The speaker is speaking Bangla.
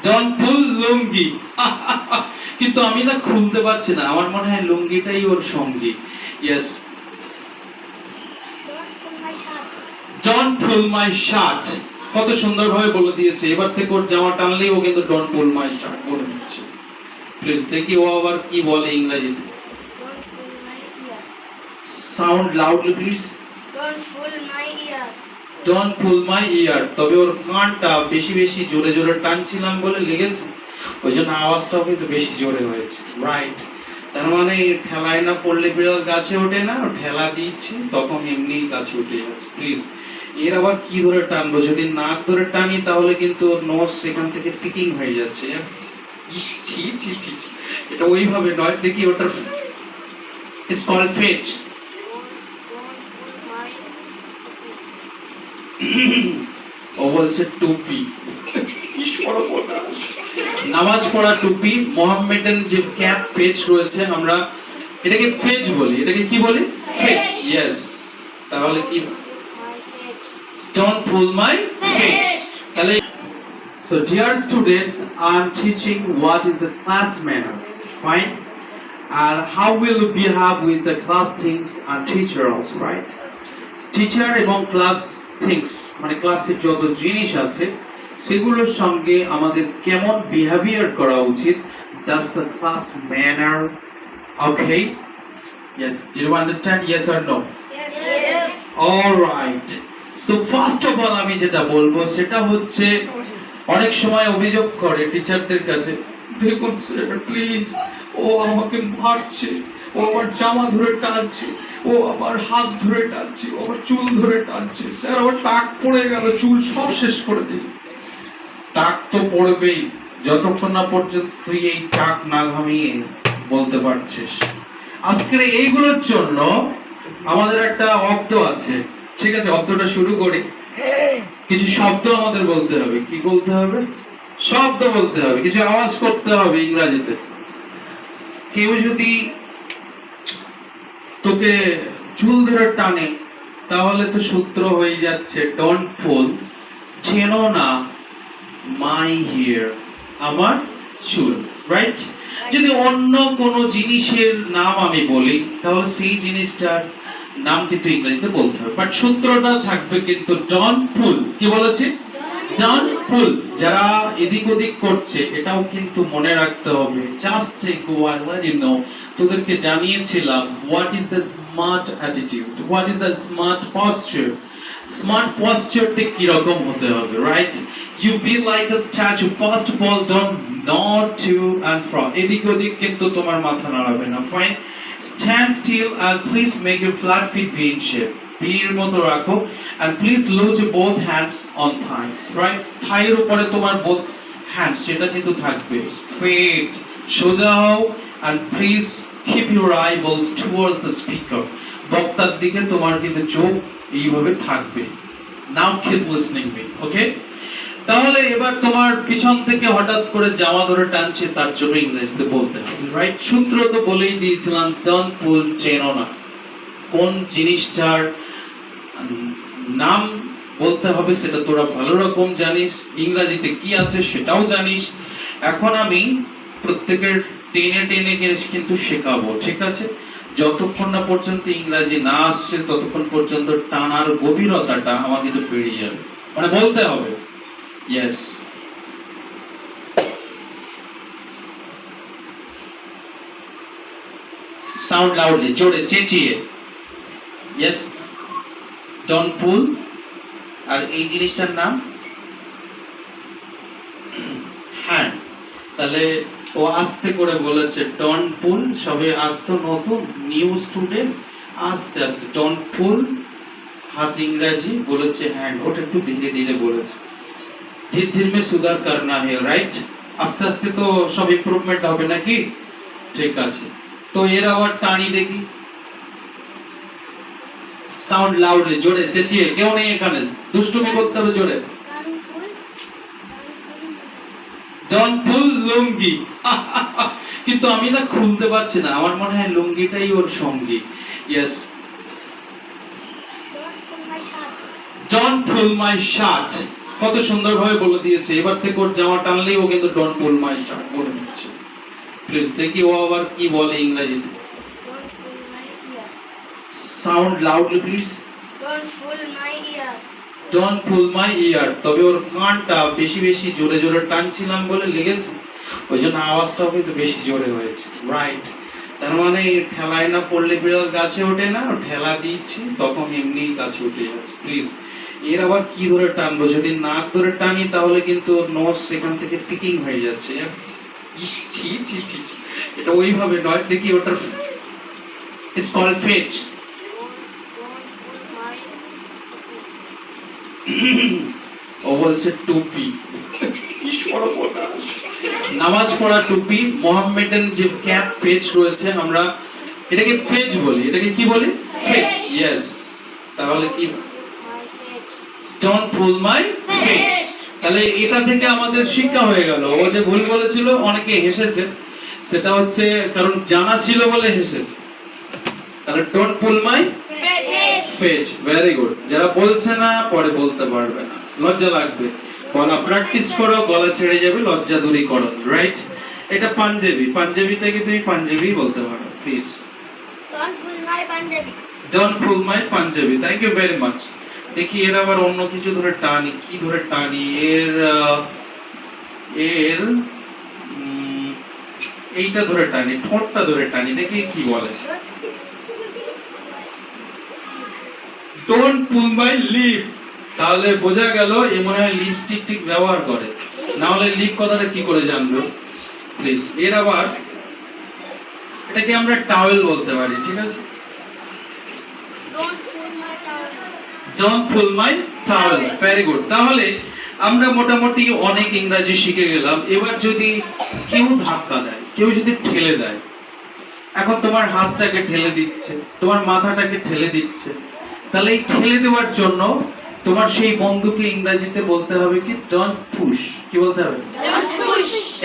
ডন্ট পুল লুঙ্গি। কিন্তু আমি না খুলতে পারছি না, আমার মনে হয় লুঙ্গিটাই ওর সঙ্গী। Yes, don't pull my shirt. কত সুন্দরভাবে বলে দিয়েছে। এবার থেকে ওর জামা টানলেই ও কিন্তু ডন্ট পুল মাই শার্ট বলে দিচ্ছে। প্লিজ দেখি ও আবার কি বলে ইংরেজিতে। Sound loudly please. Don't pull my ear. Don't pull my ear. তবে ওর কানটা বেশি বেশি জোরে জোরে টানছিলাম বলে লেগেছে, ওই জন্য আওয়াজটাও কিন্তু বেশি জোরে হয়েছে। রাইট, তার মানে ঠেলায় না পড়লে বিড়াল গাছে ওঠে না, ঠেলা দিচ্ছে তখন এমনি গাছে উঠে যাচ্ছে। প্লিজ, এর আবার কি ধরে টানবো? যদি নাক ধরে টানি তাহলে কিন্তু ওর নস সেখান থেকে পিকিং হয়ে যাচ্ছে। ইস, ছি ছি ছি ছি, এটা ওইভাবে নয়। দেখি ওটার ইটস কল্ড ফেচ। ও বলছে টুপি। নামাজ পড়া টুপি, মোহাম্মেডান যে ক্যাপ ফেজ রয়েছে, আমরা এটাকে ফেজ বলি। এটাকে কি বলি? ফেজ। ইয়েস, তাহলে কি? Don't pull my phase. তাহলে so dear students, I am teaching what is the class manner. Fine. And how will you behave with the class things and teachers, right? Teacher এবং ক্লাস থিংস মানে ক্লাসের যত জিনিস আছে সেগুলোর সঙ্গে আমাদের কেমন বিহেভিয়ার করা উচিত, that's the class manner. Okay, yes, do you understand? Yes or no? Yes. Alright. So first of all আমি যেটা বলবো সেটা হচ্ছে, অনেক সময় অভিযোগ করে টিচারদের কাছে, দেখুন স্যার প্লিজ, ও আমাকে মারছে, ও আমার জামা ধরে টানছে, ও আমার হাত ধরে টানছে, ও আমার চুল ধরে টানছে, স্যার আমার টাক পড়ে গেল, চুল সব শেষ করে দিল। টাক তো পড়বেই যতক্ষণ না পর্যন্ত তুই এই টাক না ঘামিয়ে বলতে পারছিস। আজকের এইগুলোর জন্য আমাদের একটা অব্দ আছে, ঠিক আছে? অব্দটা শুরু করি। কিছু শব্দ আমাদের বলতে হবে। কি বলতে হবে? শব্দ বলতে হবে, কিছু আওয়াজ করতে হবে ইংরেজিতে। কেউ যদি তোকে চুল ধরে টানে তাহলে তো সূত্র হয়ে যাচ্ছে ডন্ট পুল, চেনো না মাই হেয়ার, আমার চুল। রাইট? যদি অন্য কোনো জিনিসের নাম আমি বলি তাহলে সেই জিনিসটার নাম কিন্তু ইংরেজিতে বলতে হবে, বাট সূত্রটা থাকবে কিন্তু ডন্ট পুল। কি বলেছি? Don't pull. যারা এদিক ওদিক করছে এটাও কিন্তু মনে রাখতে হবে। Just take one, you know, তোদেরকে জানিয়েছিলাম what is the smart attitude, what is the smart posture. Smart পশ্চারটা কি রকম হতে হবে? Right? You be like a statue. First of all don't not to and fro, এদিক ওদিক কিন্তু তোমার মাথা নাড়াবে না। Fine? Stand still and please make your flat feet V in shape. এর মতো রাখো, and please lose your both hands on thighs. Right? থাইয়ের উপরে তোমার both hands সেটা কিন্তু থাকবে। Straight, সোজা হও, and please keep your eyeballs towards the speaker. বক্তার দিকে তোমার কিন্তু চোখ এইভাবে থাকবে। Now keep listening me, okay? তাহলে এবার তোমার পিছন থেকে হঠাৎ করে জামা ধরে টানছে, তার জন্য ইংরেজিতে বলতে হবে। রাইট? সূত্র তো বলেই দিয়েছিলাম, ডন্ট পুল, চেনো না। কোন জিনিসটার নাম বলতে হবে সেটা তোরা ভালো রকম জানিস, ইংরেজিতে কি আছে সেটাও জানিস। এখন আমি প্রত্যেকের টেনে টেনে কিন্তু শেখাবো, ঠিক আছে? যতক্ষণ না পর্যন্ত ইংরেজি না আসছে ততক্ষণ পর্যন্ত টানার গভীরতাটা আমার কিন্তু বেড়ে যাবে, মানে বলতে হবে। Yes. Sound loudly, জোরে চেঁচিয়ে। Yes. Don't pull। আর এই জিনিসটার নাম হ্যান্ড। তাহলে ও আস্তে করে বলেছে ডন্ট পুল, সবে আসতো নতুন নিউ স্টুডেন্ট, আস্তে আস্তে ডন্ট পুল। হাত ইংরেজি বলেছে হ্যান্ড, ওটা একটু ধীরে ধীরে বলেছে। ধীরে ধীরে में सुधार करना है। রাইট? আস্তে আস্তে তো সব ইমপ্রুভমেন্ট হবে নাকি? ঠিক আছে, তো এর আবার টানি দেখি। সাউন্ড লাউডলি, জোরে চেঁচিয়ে। কেউ নেই এখানে, দুষ্টুমি করতে হবে জোরে। ডন্ট পুল লুঙ্গি। কিন্তু আমি না খুলতে পারছি না, আমার মনে হয় লুঙ্গিটাই ওর সঙ্গী। Yes, Don't pull my shirt. Don't pull my shirt. কত সুন্দরভাবে বলে দিয়েছে। এবার থেকে ওর জামা টানলেই ও কিন্তু ডোন্ট পুল মাই শার্ট বলে দিচ্ছে। প্লিজ দেখি ও আবার কি বলে ইংরেজিতে। Don't pull my ear. Sound loudly please. Don't pull my ear. Don't pull my ear. তবে ওর কানটা বেশি বেশি জোরে জোরে টানছিলাম বলে লেগেছে, ওই জন্য আওয়াজটাও কিন্তু বেশি জোরে হয়েছে। রাইট, তার মানে ঠেলায় না পড়লে বিড়াল গাছে ওঠে না, ঠেলা দিচ্ছি তখন এমনি গাছে উঠে যাচ্ছে। প্লিজ এর আবার কি ধরে টানবো? যদি নাক ধরে টানি তাহলে কিন্তু ওর নোজ সেখান থেকে পিকিং হয়ে যাচ্ছে। ইস, ছি ছি ছি ছি। এটা ওইভাবে নয়, দেখি ওটার ইটস কল্ড ফেচ। ও বলছে টুপি। কি সর্বনাশ! নামাজ পড়া টুপি, মোহাম্মেডান যে ক্যাপ ফেজ রয়েছে, আমরা এটাকে ফেজ বলি। এটাকে কি বলি? ফেজ। ইয়েস। তাহলে কি? Don't pull my phase. তাহলে এটা থেকে আমাদের শিক্ষা হয়ে গেল। ও যে ভুল বলেছিল, অনেকে হেসেছে, সেটা হচ্ছে কারণ জানা ছিল বলে হেসেছে। তাহলে don't pull my phase. Very good. যারা বলছে না পরে বলতে পারবে না, লজ্জা লাগবে। গলা প্র্যাকটিস করো, গলা ছেড়ে যাবে, লজ্জা দূরীকরণ। রাইট? এটা পাঞ্জাবি, পাঞ্জাবি থেকে তুমি পাঞ্জাবি বলতে পারো। Please Don't pull my Punjabi. Don't pull my Punjabi. Thank you very much. দেখি এর আবার অন্য কিছু ধরে টানি। কি ধরে টানি? এর এইটা ধরে টানি, ঠোঁটটা ধরে টানি। দেখি কি বলে। Don't pull my lip. তাহলে বোঝা গেল এ মনে হয় লিপস্টিক ঠিক ব্যবহার করে, না হলে লিপ কথাটা কি করে জানবে? প্লিজ এর আবার এটাকে আমরা টাওয়েল বলতে পারি। ঠিক আছে? Don't pull my towel. Don't pull my towel. Very good. তাহলে আমরা মোটামুটি অনেক ইংরেজি শিখে গেলাম। এবার যদি কেউ ধাক্কা দেয়, কেউ যদি ঠেলে দেয়, এখন তোমার হাতটাকে ঠেলে দিচ্ছে, তোমার মাথাটাকে ঠেলে দিচ্ছে, তাহলে এই ঠেলে দেওয়ার জন্য তোমার সেই বন্ধুকে ইংরেজিতে বলতে হবে কি? Don't push. কি বলতে হবে?